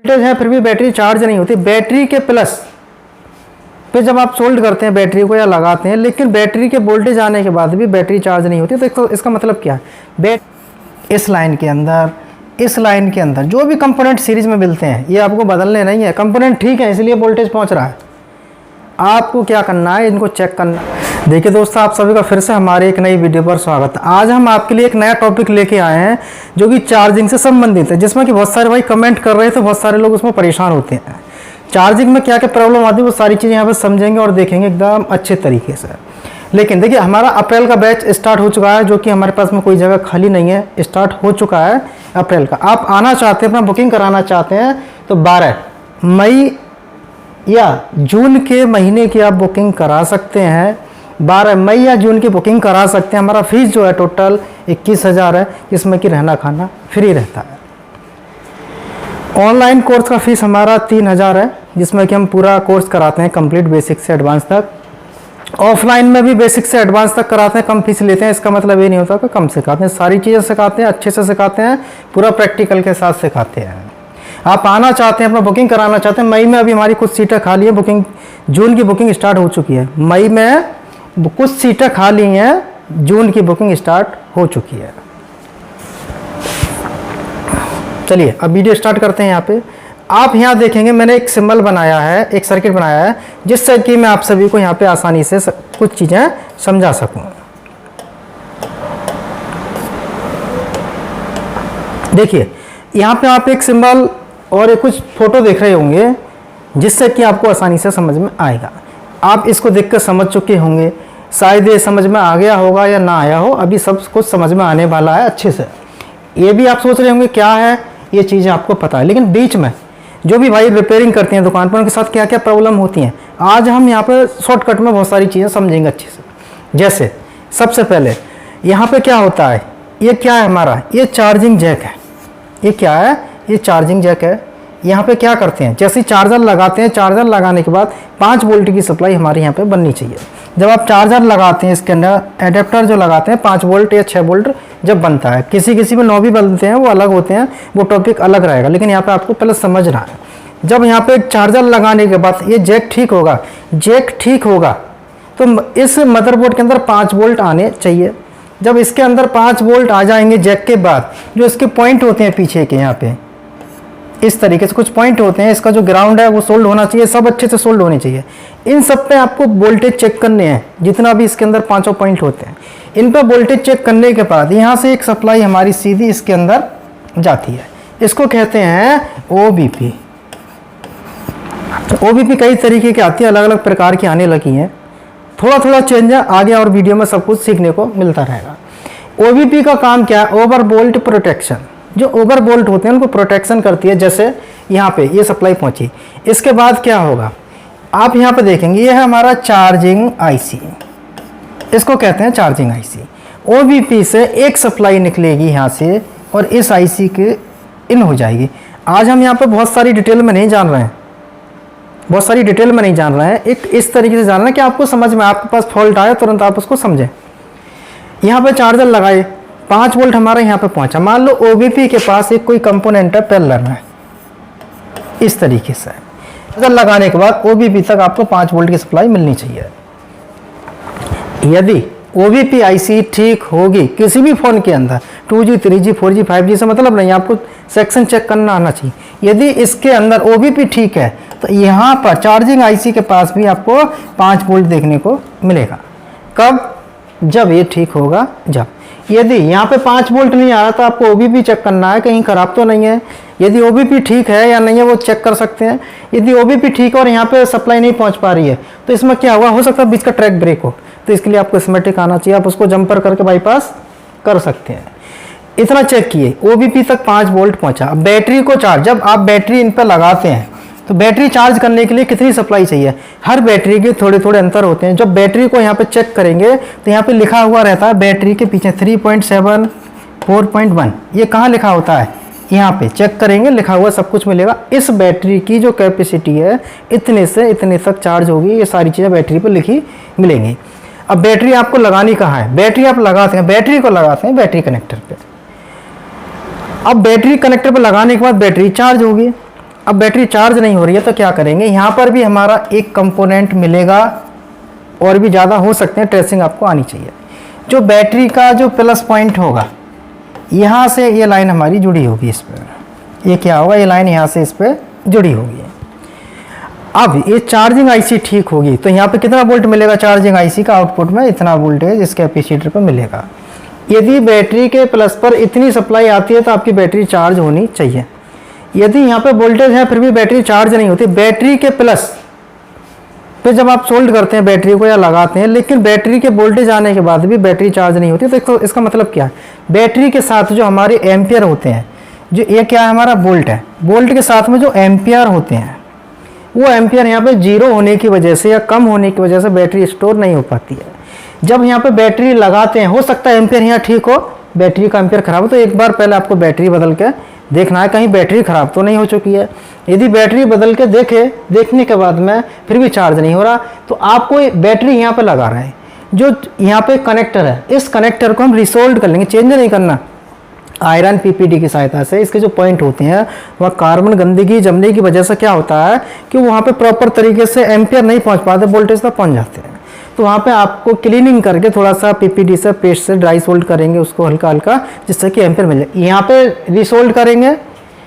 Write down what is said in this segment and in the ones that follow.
Voltage है फिर भी बैटरी चार्ज नहीं होती। बैटरी के प्लस पे जब आप सोल्ड करते हैं बैटरी को या लगाते हैं, लेकिन बैटरी के वोल्टेज आने के बाद भी बैटरी चार्ज नहीं होती, तो इसका मतलब क्या है? इस लाइन के अंदर, इस लाइन के अंदर जो भी कंपोनेंट सीरीज में मिलते हैं ये आपको बदलने नहीं है। कंपोनेंट ठीक है इसलिए वोल्टेज पहुंच रहा है, आपको क्या करना है, इनको चेक करना। देखिए दोस्तों, आप सभी का फिर से हमारे एक नई वीडियो पर स्वागत है। आज हम आपके लिए एक नया टॉपिक लेके आए हैं जो कि चार्जिंग से संबंधित है, जिसमें कि बहुत सारे भाई कमेंट कर रहे थे, बहुत सारे लोग उसमें परेशान होते हैं। चार्जिंग में क्या क्या प्रॉब्लम आती है वो सारी चीज़ें यहाँ पर समझेंगे और देखेंगे एकदम अच्छे तरीके से। लेकिन देखिए, हमारा अप्रैल का बैच स्टार्ट हो चुका है, जो कि हमारे पास में कोई जगह खाली नहीं है, स्टार्ट हो चुका है अप्रैल का। आप आना चाहते हैं, अपना बुकिंग कराना चाहते हैं तो 12 मई या जून के महीने की आप बुकिंग करा सकते हैं। 12 मई या जून की बुकिंग करा सकते हैं। हमारा फीस जो है टोटल 21,000 है, जिसमें कि रहना खाना फ्री रहता है। ऑनलाइन कोर्स का फीस हमारा 3,000 है, जिसमें कि हम पूरा कोर्स कराते हैं कंप्लीट बेसिक से एडवांस तक। ऑफलाइन में भी बेसिक से एडवांस तक कराते हैं, कम फीस लेते हैं। इसका मतलब ये नहीं होता कि कम सिखाते हैं, सारी चीज़ें सिखाते हैं, अच्छे से सिखाते हैं, पूरा प्रैक्टिकल के साथ सिखाते हैं। आप आना चाहते हैं, अपना बुकिंग कराना चाहते हैं। मई में अभी हमारी कुछ सीटें खाली है, बुकिंग जून की बुकिंग स्टार्ट हो चुकी है। मई में कुछ सीटें खाली हैं, जून की बुकिंग स्टार्ट हो चुकी है। चलिए अब वीडियो स्टार्ट करते हैं। यहाँ पे आप यहाँ देखेंगे मैंने एक सिंबल बनाया है, एक सर्किट बनाया है, जिससे कि मैं आप सभी को यहाँ पे आसानी से कुछ चीज़ें समझा सकूँ। देखिए यहाँ पे आप एक सिंबल और एक कुछ फोटो देख रहे होंगे, जिससे कि आपको आसानी से समझ में आएगा। आप इसको देखकर समझ चुके होंगे, शायद ये समझ में आ गया होगा या ना आया हो, अभी सब कुछ समझ में आने वाला है अच्छे से। ये भी आप सोच रहे होंगे क्या है, ये चीज़ें आपको पता है, लेकिन बीच में जो भी भाई रिपेयरिंग करते हैं दुकान पर, उनके साथ क्या क्या प्रॉब्लम होती हैं, आज हम यहाँ पर शॉर्टकट में बहुत सारी चीज़ें समझेंगे अच्छे से। जैसे सबसे पहले यहाँ पे क्या होता है, ये क्या है हमारा, ये चार्जिंग जैक है। ये क्या है, ये चार्जिंग जैक है। यहाँ पे क्या करते हैं, जैसे चार्जर लगाते हैं, चार्जर लगाने के बाद 5 वोल्ट की सप्लाई हमारे यहाँ पे बननी चाहिए। जब आप चार्जर लगाते हैं, इसके अंदर एडेप्टर जो लगाते हैं 5 वोल्ट या 6 वोल्ट जब बनता है, किसी किसी में 9 भी बनते हैं, वो अलग होते हैं, वो टॉपिक अलग रहेगा, लेकिन यहाँ पे आपको पहले समझना है। जब यहाँ पे चार्जर लगाने के बाद ये जैक ठीक होगा, जैक ठीक होगा तो इस मदरबोर्ड के अंदर 5 वोल्ट आने चाहिए। जब इसके अंदर 5 वोल्ट आ जाएंगे जैक के बाद, जो इसके पॉइंट होते हैं पीछे के, यहाँ पे इस तरीके से कुछ पॉइंट होते हैं, इसका जो ग्राउंड है वो सोल्ड होना चाहिए, सब अच्छे से सोल्ड होने चाहिए। इन सब पे आपको वोल्टेज चेक करने हैं, जितना भी इसके अंदर 5 पॉइंट होते हैं, इन पर वोल्टेज चेक करने के बाद यहाँ से एक सप्लाई हमारी सीधी इसके अंदर जाती है। इसको कहते हैं OBP। OBP कई तरीके की आती है, अलग अलग प्रकार की आने लगी हैं, थोड़ा थोड़ा चेंज है, आगे और वीडियो में सब कुछ सीखने को मिलता रहेगा। OBP का काम क्या है, ओवर वोल्ट प्रोटेक्शन। जो ओवर वोल्ट होते हैं उनको प्रोटेक्शन करती है। जैसे यहाँ पे ये सप्लाई पहुंची, इसके बाद क्या होगा, आप यहाँ पे देखेंगे ये है हमारा चार्जिंग IC, इसको कहते हैं चार्जिंग IC। OBP से एक सप्लाई निकलेगी यहाँ से और इस IC के इन हो जाएगी। आज हम यहाँ पे बहुत सारी डिटेल में नहीं जान रहे हैं, बहुत सारी डिटेल में नहीं जान रहे हैं, एक इस तरीके से जान रहे हैं कि आपको समझ में, आपके पास फॉल्ट आया तुरंत आप उसको समझें। यहाँ पे चार्जर लगाए, 5 वोल्ट हमारा यहाँ पे पहुंचा। मान लो OBP के पास एक कोई कंपोनेंट है पैरेलल में, इस तरीके से चार्जर लगाने के बाद OBP तक आपको 5 वोल्ट की सप्लाई मिलनी चाहिए। यदि OBP IC ठीक होगी किसी भी फ़ोन के अंदर, 2G 3G 4G 5G से मतलब नहीं, आपको सेक्शन चेक करना आना चाहिए। यदि इसके अंदर OBP ठीक है तो यहाँ पर चार्जिंग IC के पास भी आपको 5 वोल्ट देखने को मिलेगा। कब, जब ये ठीक होगा। जब यदि यहाँ पे 5 वोल्ट नहीं आ रहा तो आपको OBP चेक करना है, कहीं ख़राब तो नहीं है। यदि OBP ठीक है या नहीं है वो चेक कर सकते हैं। यदि OBP ठीक है और यहाँ पे सप्लाई नहीं पहुँच पा रही है तो इसमें क्या हुआ, हो सकता है बीच का ट्रैक ब्रेक हो, तो इसके लिए आपको स्कीमेटिक आना चाहिए, आप उसको जंपर करके बाईपास कर सकते हैं। इतना चेक किए, OBP तक 5 वोल्ट पहुँचा। बैटरी को चार्ज, जब आप बैटरी इन पर लगाते हैं तो बैटरी चार्ज करने के लिए कितनी सप्लाई चाहिए, हर बैटरी के थोड़े थोड़े अंतर होते हैं। जब बैटरी को यहाँ पे चेक करेंगे तो यहाँ पे लिखा हुआ रहता है बैटरी के पीछे 3.7 4.1, ये कहाँ लिखा होता है, यहाँ पे चेक करेंगे लिखा हुआ सब कुछ मिलेगा। इस बैटरी की जो कैपेसिटी है इतने से इतने तक चार्ज होगी, ये सारी चीज़ें बैटरी पर लिखी मिलेंगी। अब बैटरी आपको लगानी कहाँ है, बैटरी आप लगाते हैं, बैटरी को लगाते हैं बैटरी कनेक्टर पे। अब बैटरी कनेक्टर पे लगाने के बाद बैटरी चार्ज होगी। अब बैटरी चार्ज नहीं हो रही है तो क्या करेंगे, यहाँ पर भी हमारा एक कंपोनेंट मिलेगा, और भी ज़्यादा हो सकते हैं, ट्रेसिंग आपको आनी चाहिए। जो बैटरी का जो प्लस पॉइंट होगा, यहाँ से ये लाइन हमारी जुड़ी होगी इस पर, ये क्या होगा, ये लाइन यहाँ से इस पर जुड़ी होगी। अब ये चार्जिंग आईसी ठीक होगी तो यहाँ पे कितना वोल्ट मिलेगा चार्जिंग आईसी का, आउटपुट में इतना वोल्टेज इस कैपेसिटर पर मिलेगा। यदि बैटरी के प्लस पर इतनी सप्लाई आती है तो आपकी बैटरी चार्ज होनी चाहिए। यदि यहाँ पे वोल्टेज है फिर भी बैटरी चार्ज नहीं होती, बैटरी के प्लस पे जब आप सोल्ड करते हैं बैटरी को या लगाते हैं, लेकिन बैटरी के वोल्टेज आने के बाद भी बैटरी चार्ज नहीं होती, तो इसका मतलब क्या है, बैटरी के साथ जो हमारे एम्पियर होते हैं, जो ये क्या है हमारा वोल्ट है, वोल्ट के साथ में जो एम्पियर होते हैं, वो एम्पियर यहाँ पे जीरो होने की वजह से या कम होने की वजह से बैटरी स्टोर नहीं हो पाती है। जब यहाँ पे बैटरी लगाते हैं, हो सकता है एम्पियर यहाँ ठीक हो, बैटरी का एम्पियर खराब हो, तो एक बार पहले आपको बैटरी बदल के देखना है कहीं बैटरी ख़राब तो नहीं हो चुकी है। यदि बैटरी बदल के देखने के बाद में फिर भी चार्ज नहीं हो रहा, तो आपको बैटरी यहाँ पे लगा रहा है, जो यहाँ पे कनेक्टर है, इस कनेक्टर को हम रिसोल्ड कर लेंगे, चेंज नहीं करना। आयरन पीपीडी की सहायता से इसके जो पॉइंट होते हैं वह कार्बन गंदगी जमने की वजह से क्या होता है कि वहाँ पे प्रॉपर तरीके से एम्पियर नहीं पहुँच पाते, वोल्टेज तक पहुँच जाते हैं। तो वहाँ पे आपको क्लीनिंग करके थोड़ा सा पीपीडी से पेस्ट से ड्राई सोल्ड करेंगे उसको हल्का हल्का, जिससे कि एम्पियर मिल जाए। यहाँ पे रिसोल्ड करेंगे,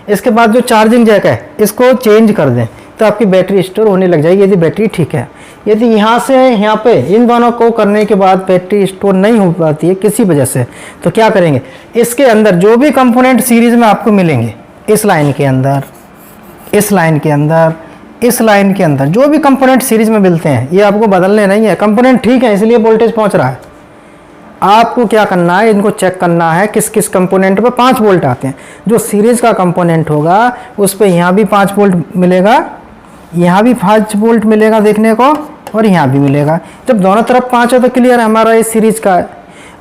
इसके बाद जो चार्जिंग जैक है इसको चेंज कर दें तो आपकी बैटरी स्टोर होने लग जाएगी, यदि बैटरी ठीक है। यदि यहाँ से यहाँ पे इन दोनों को करने के बाद बैटरी स्टोर नहीं हो पाती है किसी वजह से, तो क्या करेंगे, इसके अंदर जो भी कंपोनेंट सीरीज में आपको मिलेंगे, इस लाइन के अंदर, इस लाइन के अंदर, इस लाइन के अंदर जो भी कंपोनेंट सीरीज में मिलते हैं, ये आपको बदलने नहीं है, कंपोनेंट ठीक है इसलिए वोल्टेज पहुंच रहा है। आपको क्या करना है, इनको चेक करना है किस किस कंपोनेंट पे 5 वोल्ट आते हैं। जो सीरीज का कंपोनेंट होगा उस पे यहाँ भी 5 वोल्ट मिलेगा, यहाँ भी 5 वोल्ट मिलेगा देखने को, और यहाँ भी मिलेगा। जब दोनों तरफ 5 है तो क्लियर है हमारा ये सीरीज का है।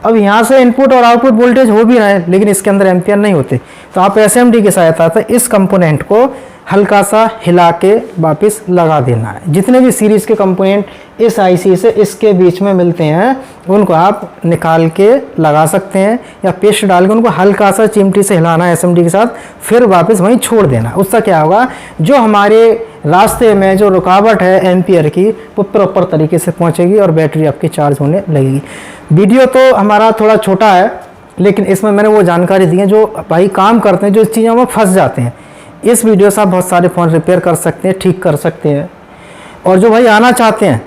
अब यहाँ से इनपुट और आउटपुट वोल्टेज हो भी रहा है लेकिन इसके अंदर एम्पियर नहीं होते, तो आप एसएमडी की सहायता से इस कंपोनेंट को हल्का सा हिला के वापस लगा देना है। जितने भी सीरीज़ के कंपोनेंट इस आईसी से इसके बीच में मिलते हैं उनको आप निकाल के लगा सकते हैं, या पेस्ट डाल के उनको हल्का सा चिमटी से हिलाना है एसएमडी के साथ, फिर वापस वहीं छोड़ देना। उससे क्या होगा, जो हमारे रास्ते में जो रुकावट है एम्पियर की वो प्रॉपर तरीके से पहुँचेगी और बैटरी आपकी चार्ज होने लगेगी। वीडियो तो हमारा थोड़ा छोटा है लेकिन इसमें मैंने वो जानकारी दी है जो भाई काम करते हैं, जो इस चीज़ों में फंस जाते हैं। इस वीडियो से आप बहुत सारे फ़ोन रिपेयर कर सकते हैं, ठीक कर सकते हैं। और जो भाई आना चाहते हैं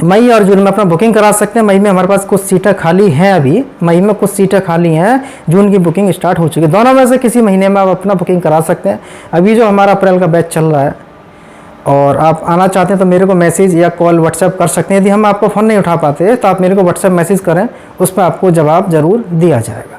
मई और जून में अपना बुकिंग करा सकते हैं। मई में हमारे पास कुछ सीटें खाली हैं, अभी मई में कुछ सीटें खाली हैं, जून की बुकिंग स्टार्ट हो चुकी है। दोनों में से किसी महीने में आप अपना बुकिंग करा सकते हैं। अभी जो हमारा अप्रैल का बैच चल रहा है और आप आना चाहते हैं तो मेरे को मैसेज या कॉल व्हाट्सएप कर सकते हैं। यदि हम आपको फ़ोन नहीं उठा पाते तो आप मेरे को व्हाट्सएप मैसेज करें, उस पर आपको जवाब ज़रूर दिया जाएगा।